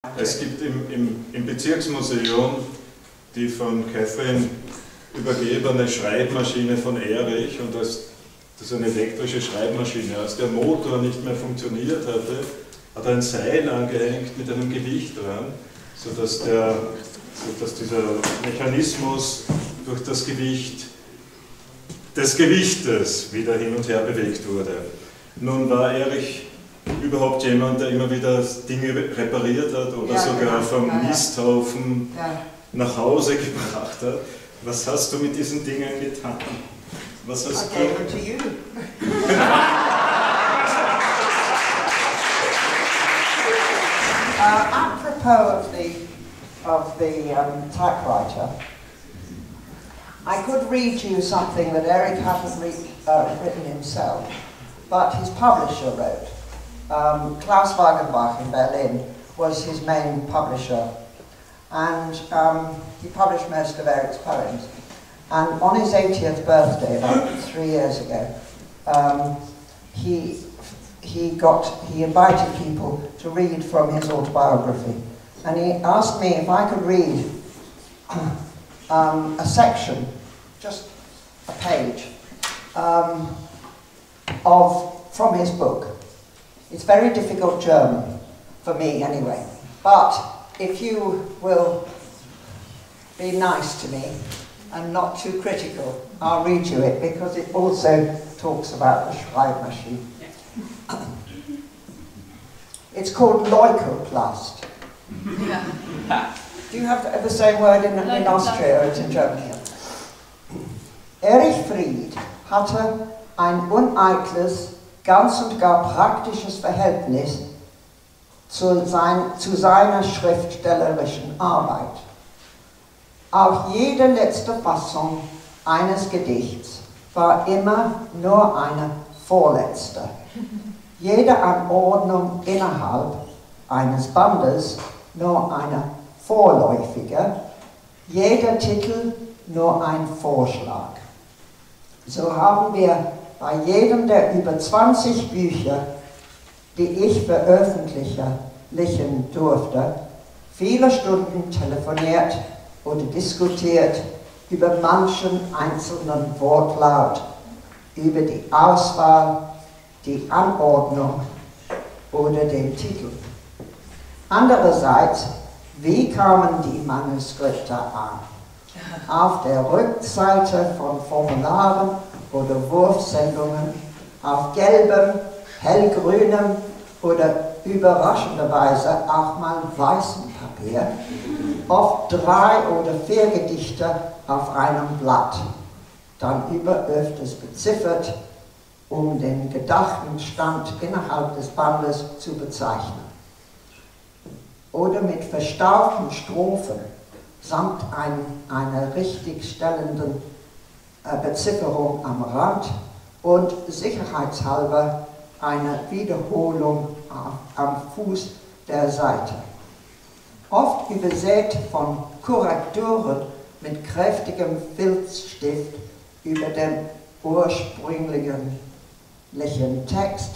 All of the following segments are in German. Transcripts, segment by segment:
Es gibt im Bezirksmuseum die von Catherine übergebene Schreibmaschine von Erich, und das ist eine elektrische Schreibmaschine. Als der Motor nicht mehr funktioniert hatte, hat er ein Seil angehängt mit einem Gewicht dran, sodass dieser Mechanismus durch das Gewicht des Gewichtes wieder hin und her bewegt wurde. Nun war Erich überhaupt jemand, der immer wieder Dinge repariert hat oder sogar vom Misthaufen nach Hause gebracht hat. Was hast du mit diesen Dingen getan? Was hast I gave them to you. Apropos of the typewriter, I could read you something that Eric hadn't written himself, but his publisher wrote. Klaus Wagenbach in Berlin was his main publisher, and he published most of Eric's poems. And on his 80th birthday, about 3 years ago, he invited people to read from his autobiography. And he asked me if I could read a section, just a page, from his book. It's very difficult German, for me anyway. But if you will be nice to me and not too critical, I'll read you it, because it also talks about the Schreibmaschine. It's called Leukoplast. Do you have the same word in Austria or in Germany? Erich Fried hatte ein uneitles, ganz und gar praktisches Verhältnis zu seiner schriftstellerischen Arbeit. Auch jede letzte Fassung eines Gedichts war immer nur eine vorletzte. Jede Anordnung innerhalb eines Bandes nur eine vorläufige, jeder Titel nur ein Vorschlag. So haben wir bei jedem der über 20 Bücher, die ich veröffentlichen durfte, viele Stunden telefoniert oder diskutiert über manchen einzelnen Wortlaut, über die Auswahl, die Anordnung oder den Titel. Andererseits, wie kamen die Manuskripte an? Auf der Rückseite von Formularen oder Wurfsendungen, auf gelbem, hellgrünem oder überraschenderweise auch mal weißem Papier, oft 3 oder 4 Gedichte auf einem Blatt, dann öfters beziffert, um den gedachten Stand innerhalb des Bandes zu bezeichnen. Oder mit verstaubten Strophen samt einer richtigstellenden Bezifferung am Rand und sicherheitshalber eine Wiederholung am Fuß der Seite. Oft übersät von Korrekturen mit kräftigem Filzstift über dem ursprünglichen Text,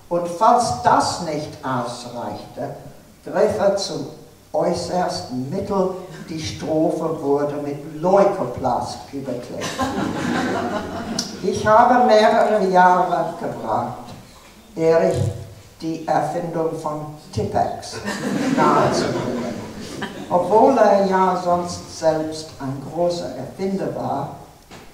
und falls das nicht ausreichte, griff er zum äußersten Mittel, die Strophe wurde mit Leukoplast überklebt. Ich habe mehrere Jahre gebraucht, Erich die Erfindung von Tippex nahezubringen. Obwohl er ja sonst selbst ein großer Erfinder war,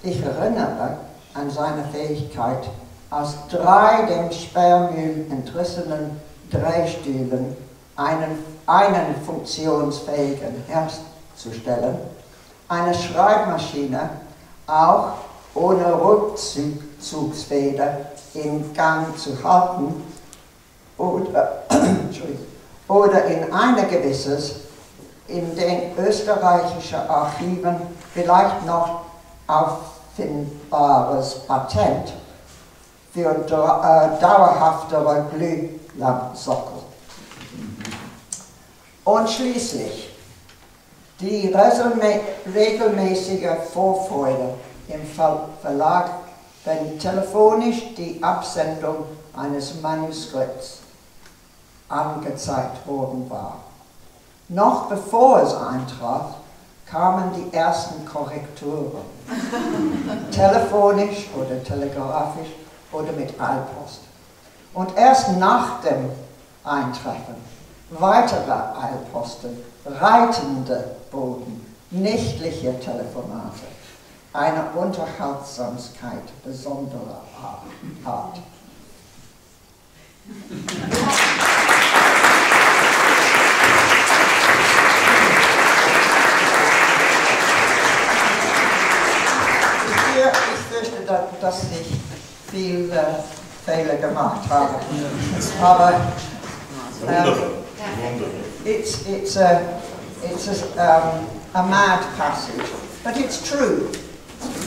ich erinnere an seine Fähigkeit, aus 3 dem Sperrmühl entrissenen Drehstühlen einen funktionsfähigen herzustellen, eine Schreibmaschine auch ohne Rückzugsfeder in Gang zu halten oder in ein gewisses, in den österreichischen Archiven vielleicht noch auffindbares Patent für dauerhaftere Glühlampen-Sockel. Und schließlich die regelmäßige Vorfreude im Verlag, wenn telefonisch die Absendung eines Manuskripts angezeigt worden war. Noch bevor es eintraf, kamen die ersten Korrekturen. Telefonisch oder telegrafisch oder mit Eilpost. Und erst nach dem Eintreffen weitere Eilposten, reitende Boten, nächtliche Telefonate, eine Unterhaltsamkeit besonderer Art. Ich fürchte, dass ich viel Fehler gemacht habe. Aber it's a mad passage, but it's true.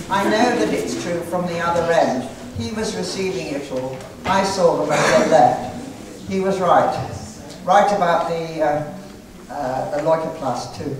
I know that it's true from the other end. He was receiving it all. I saw them as they left. He was right about the Leukoplast too.